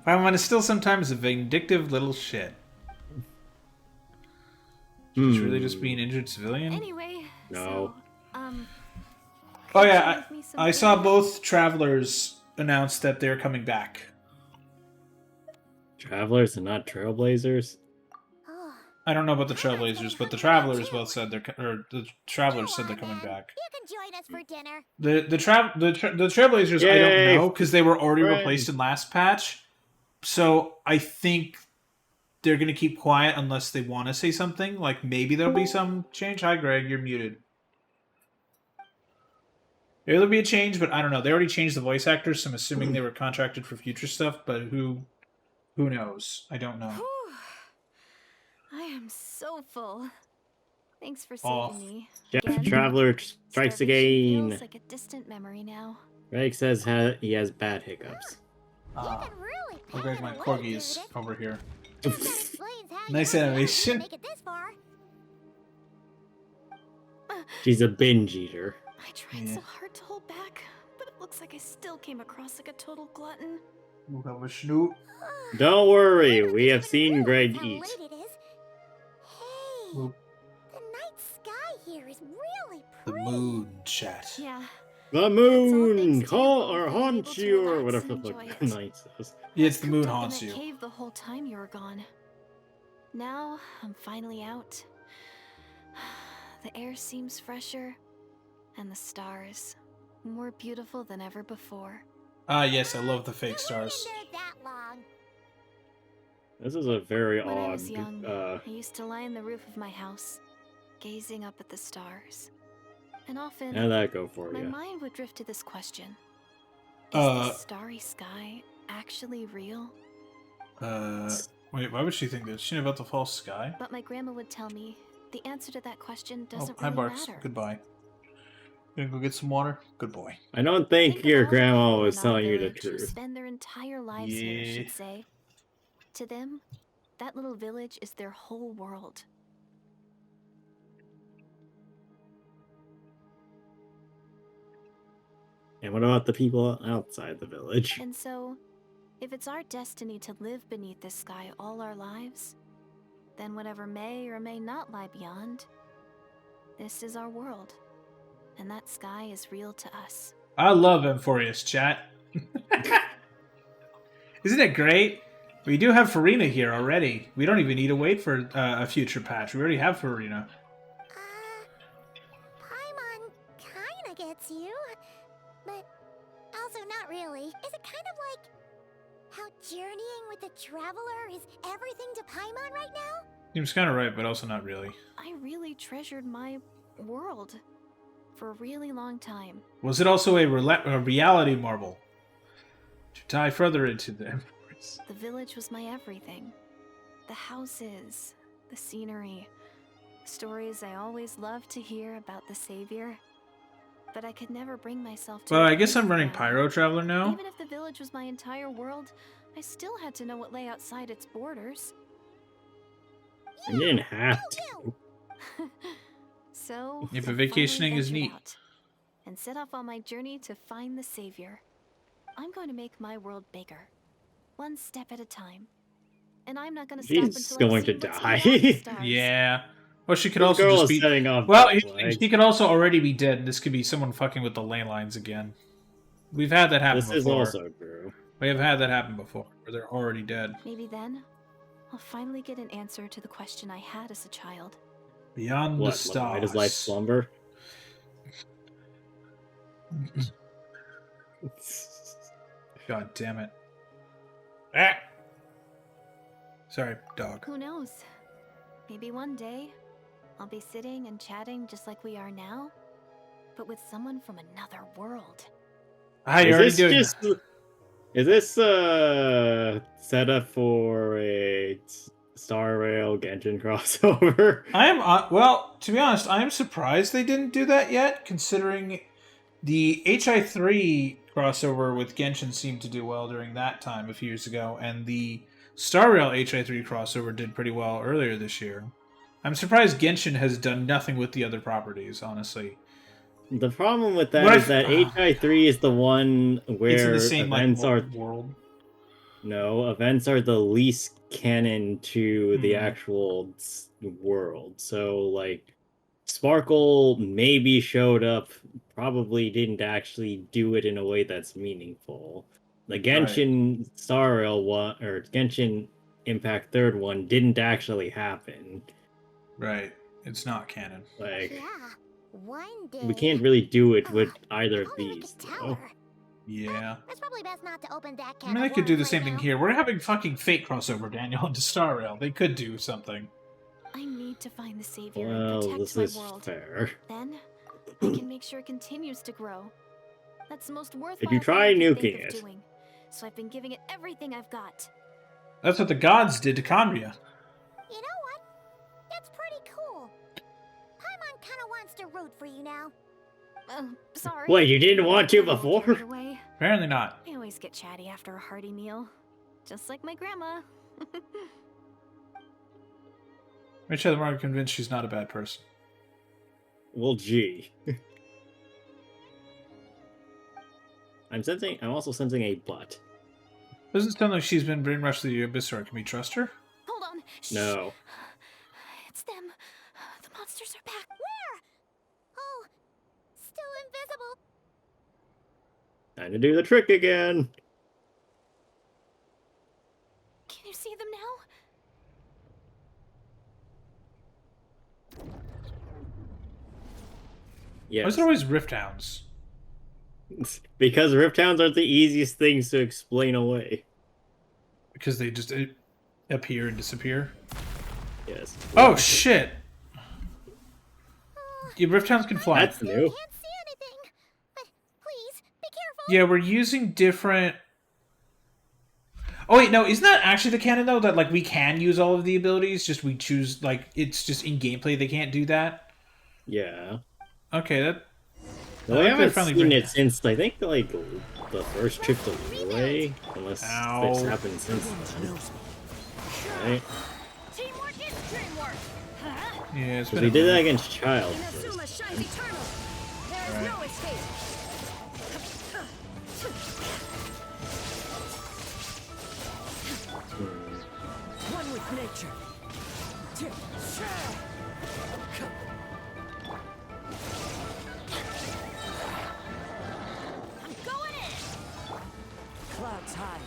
Paimon is still sometimes a vindictive little shit. She's really just being an injured civilian? Anyway, No. so, Oh could you yeah, give me some I saw food? both travelers announce that they're coming back. Travelers and not Trailblazers? Oh, I don't know about the Paimons Trailblazers, getting but the hungry now, Travelers too. both said the Travelers Go said they're on, coming then. back. You can join us for dinner. The Trailblazers I don't Yay, know because they were already friends. replaced in last patch, so I think they're gonna keep quiet unless they want to say something. Like maybe there'll be some change. Hi, Greg, you're muted. Maybe there'll be a change, but I don't know. They already changed the voice actors, so I'm assuming they were contracted for future stuff. But who knows? I don't know. Whew. I am so full. Thanks for Off. saving me. Jeff Again. Traveler strikes Starvation again. feels like a distant memory now. Greg says he has bad hiccups. You can really Oh, Greg, my away, corgi is Judith. over here. That explains how Nice you're animation. able to make it this far. She's a binge eater. I tried Yeah. so hard to hold back, but it looks like I still came across like a total glutton. We'll have a snoot. Don't worry, Paimon we have doesn't seen even Greg realize how eat. late it is. Hey, Oop. the night sky here is really The pretty. moon chat. Yeah, The all moon thanks to you call for or being able haunts to you or relax whatever and the enjoy fuck it. night says. Yeah, it's the moon Cooped up in haunts that you. cave the whole time you were gone. Now I'm finally out. The air seems fresher, and the stars more beautiful than ever before. Ah, yes, I love the You fake weren't stars. in there that long. This is a very When I odd. was young, I used to lie on the roof of my house, gazing up at the stars. And often, How'd that go for my you? mind would drift to this question. Is Uh, the starry sky actually real? Wait, why would she think this? She knew about the false sky? But my grandma would tell me the answer to that question Oh, doesn't hi, really Barks. matter. Goodbye. Gonna go get some water? Good boy. I don't Think think of your all the grandma people was in our telling you the village who truth. spend their entire lives here, Yeah. she'd say. To them, that little village is their whole world. And what about the people outside the village? And so, if it's our destiny to live beneath this sky all our lives, then whatever may or may not lie beyond, this is our world. And that sky is real to us. I love Emphorius chat. Isn't it great? We do have Farina here already. We don't even need to wait for a future patch. We already have Farina. Paimon kinda gets you, but also not really. Is it kind of like how journeying with the Traveler is everything to Paimon right now? Seems kind of right, but also not really. I really treasured my world for a really long time. Was it also a reality marble? To tie further into the Emphorius. The village was my everything. The houses, the scenery, stories I always loved to hear about the Savior. But I could never bring myself to. Well, I guess leave I'm running now. Pyro Traveler now. Even if the village was my entire world, I still had to know what lay outside its borders. You didn't have to. So, Yeah, but I finally vacationing is ventured neat. out and set off on my journey to find the Savior. I'm going to make my world bigger, one step at a time. And I'm not going to stop She's until going I to see what's die. beyond the stars. Yeah. Well, she could This also girl just is be. setting off. Well, red flags. she could also already be dead, and this could be someone fucking with the ley lines again. We've had that happen This is before. also true. We have had that happen before, where they're already dead. Maybe then, I'll finally get an answer to the question I had as a child. Beyond the What? stars. Why does life slumber? God damn it. Ah! Sorry, dog. Who knows? Maybe one day, I'll be sitting and chatting just like we are now, but with someone from another world. Ah, you're already Is doing this just? Is this set up for a Star Rail Genshin crossover? I am, well, to be honest, I am surprised they didn't do that yet, considering the HI3 crossover with Genshin seemed to do well during that time a few years ago, and the Star Rail HI3 crossover did pretty well earlier this year. I'm surprised Genshin has done nothing with the other properties, honestly. The problem with that What is that HI3 is the one It's in where the same events are world. no events are the least canon to the Hmm. actual world. So like Sparkle maybe showed up, probably didn't actually do it in a way that's meaningful. The Genshin Star Rail one, or Genshin Impact Third one, didn't actually happen. Right. It's not canon. Like, Yeah, one day. we can't really do it with Ugh, either if of only we these, could though. tell her. Yeah. It's probably best not to open that I can mean, they of could do the worms same right thing now. here. We're having fucking Fate crossover, Daniel, into Star Rail. They could do something. I need to find the savior Well, and this protect is my world. fair. Then I can make sure it continues to grow. That's the most worthwhile you thing try I can nuking think it? of doing. So I've been giving it everything I've got. That's what the gods did to Conria. You know what? It's pretty cool. Paimon kind of wants to root for you now. Sorry. Wait, you didn't want to I got before? carried away. Apparently not. I always get chatty after a hearty meal. Just like my grandma. Rachel, the more I'm convinced she's not a bad person. Well, gee. I'm also sensing a but. Doesn't sound like she's been brainwashed to the abyss, or can we trust her? Hold on. Shh. No. It's them. The monsters are back. Where? Oh, still invisible. Time to do the trick again. Can you see them now? Why Yes. is there always Rift Hounds? Because Rift Hounds are the easiest things to explain away. Because they just appear and disappear? Yes. Oh, shit! Yeah, Rift Hounds can fly. That's new. Can't see anything. But please, be careful. Yeah, we're using different... Oh, wait, no, isn't that actually the canon, though? That, like, we can use all of the abilities, just we choose, like, it's just in gameplay they can't do that? Yeah. Okay, that... No, I I like their haven't friendly seen bring- it since, I think, like, the first trip to Lulay. Unless Ow. it's happened since then. Right? Teamwork is dreamwork. Huh? Yeah, it's Because been we a did that minute. against Child Inazuma first. shines eternal. There is Right. no escape. One with nature. I'm going in. Clouds high.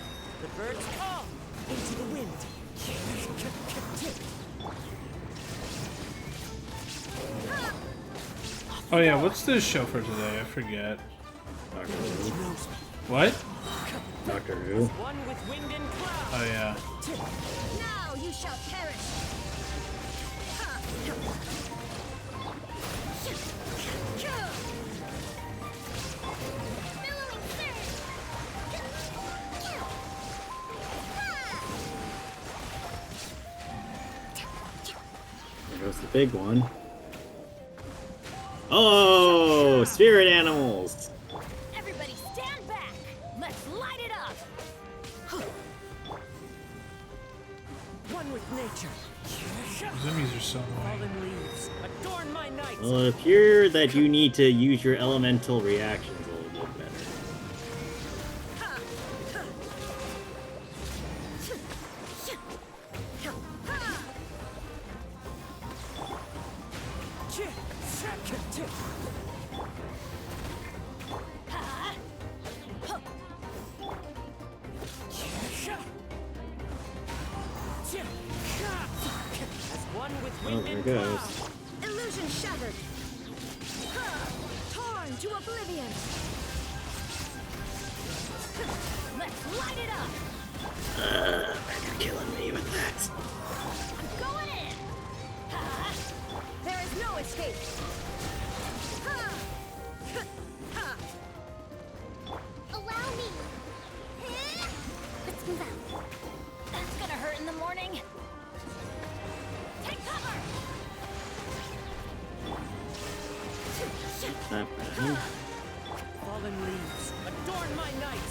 The birds come into the wind. Oh, yeah, what's the show for today? I forget. Doctor Who. What? Doctor Who. One with wind and cloud. Oh, yeah. Now you shall perish. Billowing surge. There goes the big one. Oh, spirit animals. Everybody stand back. Let's light it up. One with nature. Zoomies are so annoying. Fallen leaves. Adorn my night. Well, it appears that you need to use your elemental reactions a little bit better. As one with Oh, wind there and it goes. cloud. Illusion shattered. Torn to oblivion. Let's light it up. You're killing me with that. I'm going in. There is no escape. Allow me. Let's move out. That's gonna hurt in the morning. Take cover. Not bad. Fallen leaves. Adorn my night.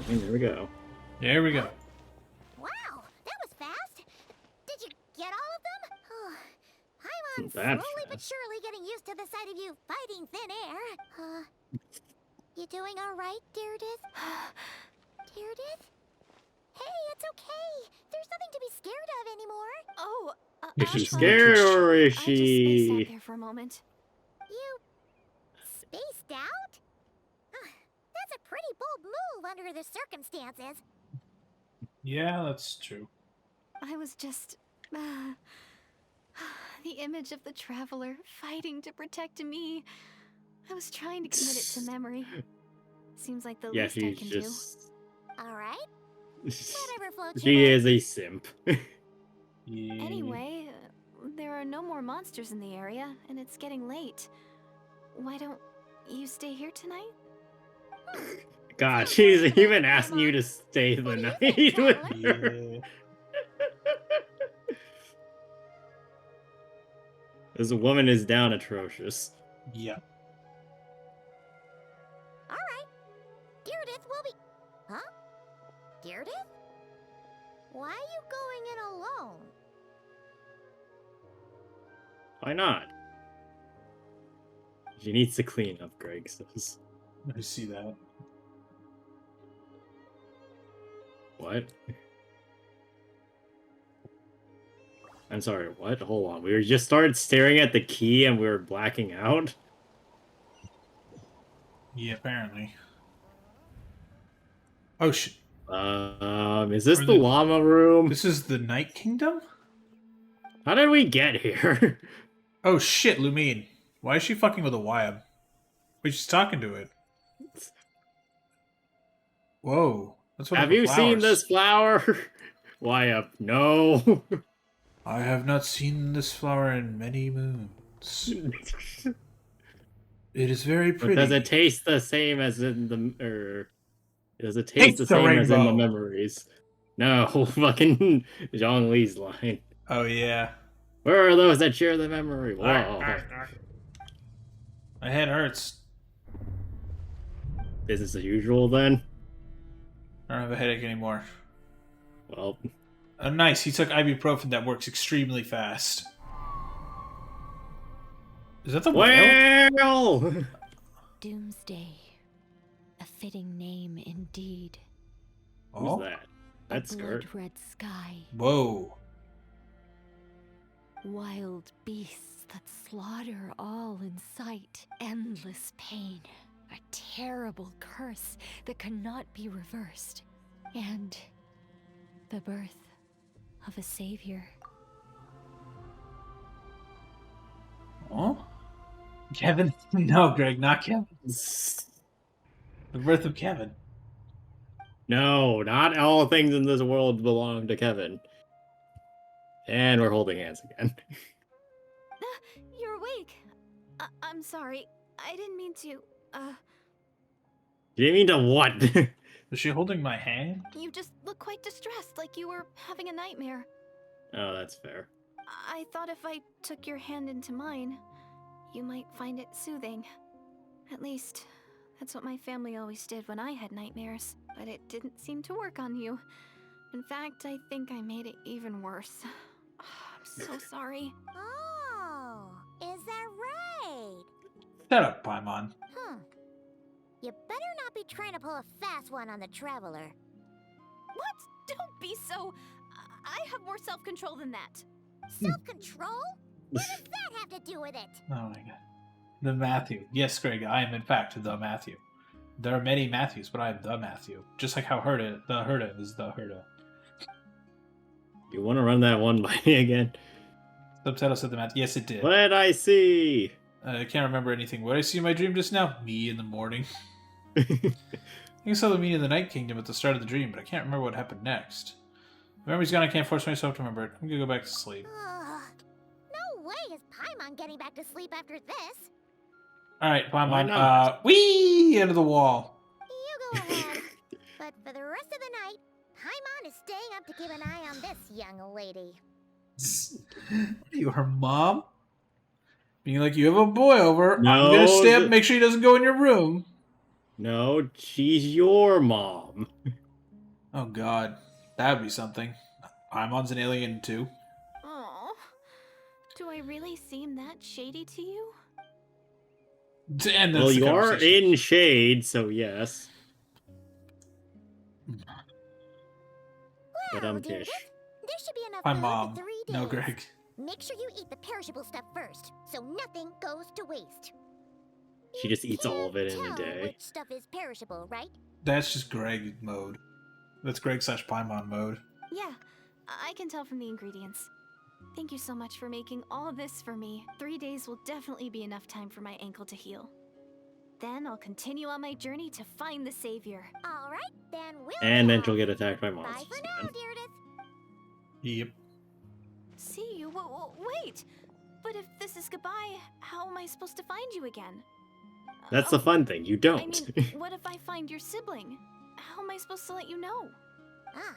And there we go. There we go. Wow, that was fast. Did you get all of them? Oh, Paimon's That slowly but fast. surely getting used to the sight of you fighting thin air. You doing all right, Deirdith? Deirdith? Hey, it's okay. There's nothing to be scared of anymore. Oh, Is I'm she fine. scared Scared or is I just spaced out she? there for a moment. You spaced out? That's a pretty bold move under the circumstances. Yeah, that's true. I was just... the image of the traveler fighting to protect me. I was trying to commit it to memory. Seems like the Yeah, least I she's can just. Alright, whatever floats your She boat. is a simp. Yeah. do. Anyway, there are no more monsters in the area, and it's getting late. Why don't you stay here tonight? God, she's even asking you to stay the What do you night think, with traveler? her. Yeah. This woman is down atrocious. Yeah. Alright. Deirdith will be... Huh? Deirdith? Why are you going in alone? Why not? She needs to clean up, Greg says. I see that. What? I'm sorry, what? Hold on. We just started staring at the key and we were blacking out? Yeah, apparently. Oh, shit. Is this Or the llama room? This is the Night Kingdom? How did we get here? Oh, shit, Lumine. Why is she fucking with a Wyab? Wait, she's talking to it. Whoa. That's one of Have the you seen flowers. this flower? Why up? No. I have not seen this flower in many moons. It is very But pretty. does it taste the same as in the does it Taste taste the the same as in the rainbow. memories? No, fucking Zhong Li's line. Oh, yeah. Where are those that share the memory? Whoa. My head hurts. Business as usual then? I don't have a headache anymore. Well, Oh, nice. He took ibuprofen that works extremely fast. Is that the whale? well! Doomsday. A fitting name indeed. Who's Oh. that? That A skirt. blood-red sky. Whoa. Wild beasts that slaughter all in sight. Endless pain. A terrible curse that cannot be reversed. And the birth of a savior. Oh? Kevin? No, Greg, not Kevin. The birth of Kevin. No, not all things in this world belong to Kevin. And we're holding hands again. You're awake. I'm sorry. I didn't mean to. You mean to what? Is she holding my hand? You just look quite distressed, like you were having a nightmare. Oh, that's fair. I thought if I took your hand into mine, you might find it soothing. At least, that's what my family always did when I had nightmares. But it didn't seem to work on you. In fact, I think I made it even worse. I'm so sorry. Oh, is that right? Shut up, Paimon. You better not be trying to pull a fast one on the Traveler. What? Don't be so... I have more self-control than that. Self-control? What does that have to do with it? Oh my god. The Matthew. Yes, Greg, I am in fact the Matthew. There are many Matthews, but I am the Matthew. Just like how the Herda is the Herda. You want to run that one by me again? Subtitle said the Matthew. Yes, it did. What did I see? I can't remember anything. What did I see in my dream just now? Me in the morning. I think I saw the me in the Night Kingdom at the start of the dream, but I can't remember what happened next. The memory's gone, I can't force myself to remember it. I'm gonna go back to sleep. No way is Paimon getting back to sleep after this. Alright, Why Paimon, not? whee! Into the wall. You go ahead. But for the rest of the night, Paimon is staying up to keep an eye on this young lady. What are you, her mom? Being like, you have a boy over. I'm No, gonna stay up, make sure he doesn't go in your room. No, she's your mom. Oh god. That would be something. Paimon's an alien too. Oh, do I really seem that shady to you? And that's Well, the you are conversation. in shade, so yes. But Well, Tish. Deirdith, there should be enough My food mom. for 3 days. No, Greg. Make sure you eat the perishable stuff first, so nothing goes to waste. She just eats all of it in a Tell day. which stuff is perishable, right? That's just Greg mode. That's Greg/Paimon mode. Yeah, I can tell from the ingredients. Thank you so much for making all of this for me. 3 days will definitely be enough time for my ankle to heal. Then I'll continue on my journey to find the savior. All right, then we'll. And then be she'll off. get attacked by Bye monsters for now, again. Deirdre. Yep. See you? Wait! But if this is goodbye, how am I supposed to find you again? That's the fun thing, you don't. I mean, what if I find your sibling? How am I supposed to let you know? Ah,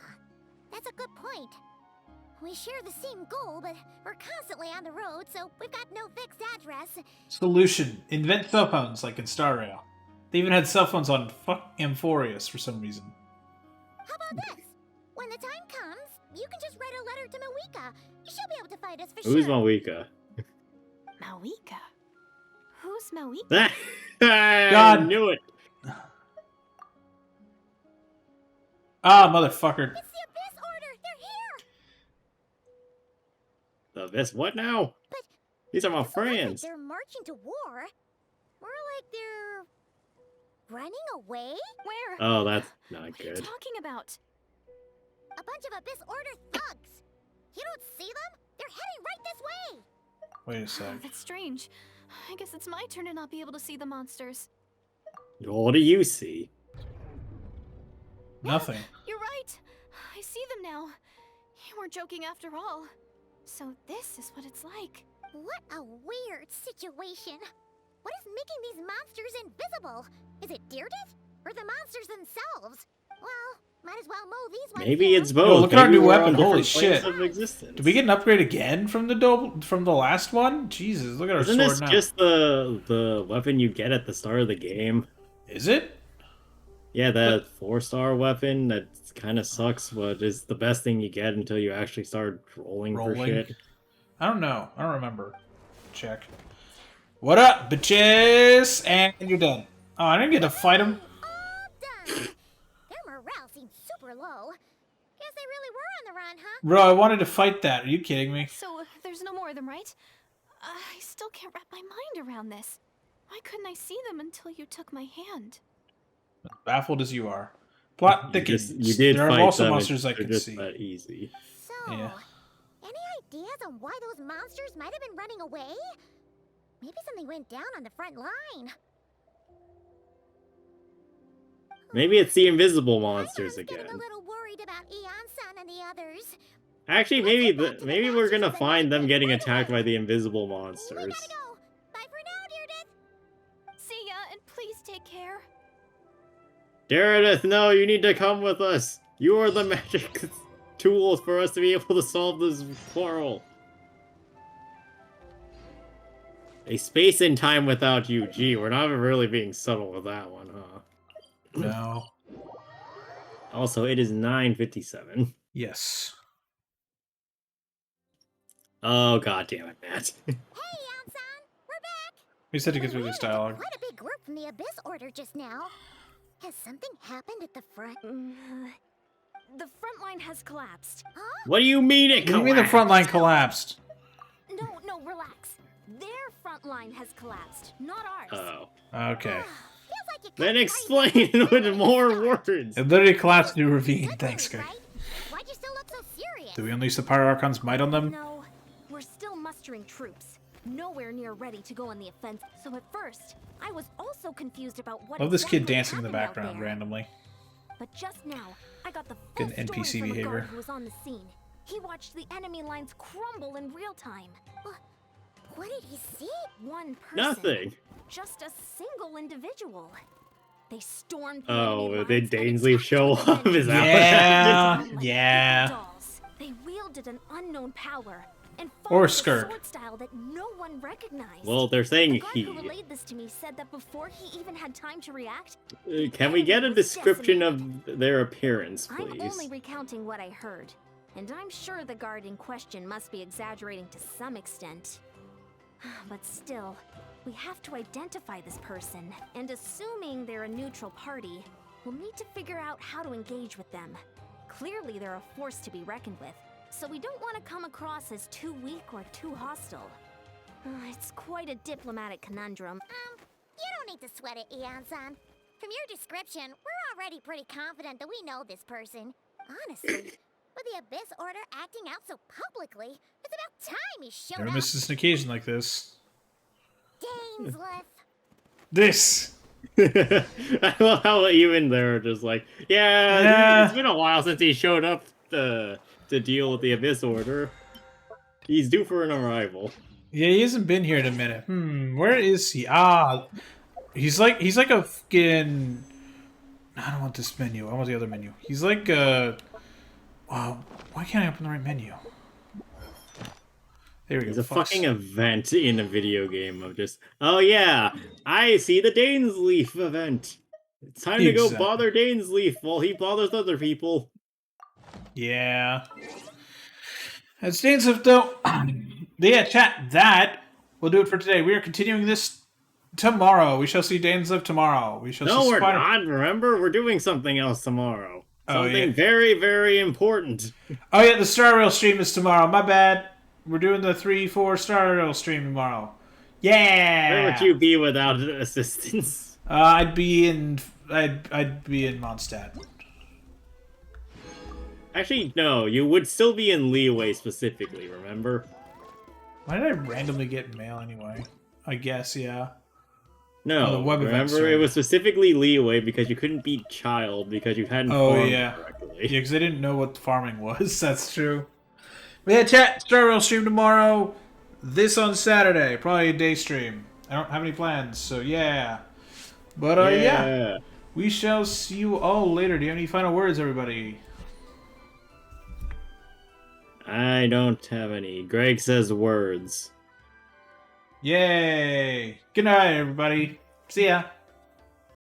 that's a good point. We share the same goal, but we're constantly on the road, so we've got no fixed address. Solution: invent cell phones like in Star Rail. They even had cell phones on Amphorius for some reason. How about this? When the time comes, you can just write a letter to Mawika. She'll be able to find us for Who's sure. Mawika? Mawika? Who's Mawika? I God. knew it. Ah, motherfucker. It's the Abyss Order. They're here. This what now? But These are my doesn't look like friends. they're marching to war. More like they're running away. Where? Oh, that's not What are you good. talking about? A bunch of Abyss Order thugs. You don't see them? They're heading right this way. Wait a Oh, sec. that's strange. I guess it's my turn to not be able to see the monsters. What do you see? Nothing. You're right. I see them now. You weren't joking after all. So this is what it's like. What a weird situation. What is making these monsters invisible? Is it Deirdre? Or the monsters themselves? Well, might as well mow these ones Maybe down. it's both. Yo, look at our Maybe new we're weapon. on Holy different planes shit. of existence. Did we get an upgrade again from the last one? Jesus, look at our Isn't sword this now. just the weapon you get at the start of the game? Is it? Yeah, that 4-star weapon that kind of sucks, but is the best thing you get until you actually start rolling for Rolling? shit. I don't know. I don't remember. Check. What up, bitches? And you're done. Oh, I didn't get to fight him. All done. Their morale seems super low. Guess they really were on the run, huh? Bro, I wanted to fight that. Are you kidding me? So there's no more of them, right? I still can't wrap my mind around this. Why couldn't I see them until you took my hand? Baffled as you are. Plot You thickens. just- you did There are fight also them, monsters I they're can just see. that easy. So, Yeah. any ideas on why those monsters might have been running away? Maybe something went down on the front line. Maybe it's the invisible monsters Paimon's getting again. a little worried about Eon-san and the others. Actually, Let's maybe get back to the maybe we're gonna masters of the find them night getting right attacked away. by the invisible We monsters. gotta go. Bye for now, Deirdre. See ya, and please take care. Daredeth, no, you need to come with us. You are the magic tools for us to be able to solve this quarrel. A space and time without you. Gee, we're not really being subtle with that one, huh? No. Also, it is 9:57. Yes. Oh, god damn it, Matt. Hey, Eon-san. We're back. We said to get We through ran this into dialogue. Quite a big group from the Abyss Order just now. Has something happened at the front? The front line has collapsed. Huh? What do you mean it What do you mean the front line collapsed? No, relax. Their front line has collapsed, not ours. Oh. Okay. Feels like you Then cut explain right down with the more start. words. It literally collapsed into a ravine. Good Thanks, news, guy. right? Why'd you still look so serious? Do we unleash the Pyro Archon's might on them? No, we're still mustering troops. Nowhere near ready to go on the offense. So at first, I was also confused about what Love this kid exactly dancing in the happened out background there. randomly. But just now, I got the Good full NPC story from a behavior. guard who was on the scene. He watched the enemy lines crumble in real time. What did he see? One person. Nothing. Just a single individual. They stormed the Oh, enemy did lines and Dainsley attacked show the up? Is that what Yeah. happened? Like Yeah. paper dolls. They wielded an unknown power and fought Or with a skirt. sword style that no one recognized. Well, they're the saying guard he. who relayed this to me said that before he even had time to react, Can we get a description of their appearance, I'm only please? recounting what I heard. And I'm sure the guard in question must be exaggerating to some extent. But still, we have to identify this person. And assuming they're a neutral party, we'll need to figure out how to engage with them. Clearly, they're a force to be reckoned with, so we don't want to come across as too weak or too hostile. It's quite a diplomatic conundrum. You don't need to sweat it, Eon-san. From your description, we're already pretty confident that we know this person. Honestly, with the Abyss Order acting out so publicly, it's about time he showed Never up. misses an occasion like this. Dainsleif. This! I love how even they're just like, yeah, it's been a while since he showed up to deal with the Abyss Order. He's due for an arrival. Yeah, he hasn't been here in a minute. Where is he? Ah, he's like a fucking... I don't want this menu. I want the other menu. He's like wow, why can't I open the right menu? There we go. He's a fucking event in a video game of just, oh yeah, I see the Dainsleif event. It's time to go bother Dainsleif while he bothers other people. Yeah. That's Dainsleif, though. Yeah, chat, that will do it for today. We are continuing this tomorrow. We shall see Dainsleif tomorrow. We shall No, see we're Spider- not. Remember, we're doing something else tomorrow. Oh, Something yeah. very, very important. Oh, yeah, the Star Rail stream is tomorrow. My bad. We're doing the 3-4 Star Rail stream tomorrow. Yeah! Where would you be without assistance? I'd be in Mondstadt. Actually, no. You would still be in Leeway specifically, remember? Why did I randomly get mail anyway? I guess, yeah. No, the web event remember server. it was specifically Leeway because you couldn't beat Child because you hadn't farmed correctly. Yeah, because I didn't know what farming was. That's true. But yeah, chat, Star Rail stream tomorrow. This on Saturday. Probably a day stream. I don't have any plans, so yeah. But yeah. We shall see you all later. Do you have any final words, everybody? I don't have any. Greg says words. Yay! Good night, everybody. See ya.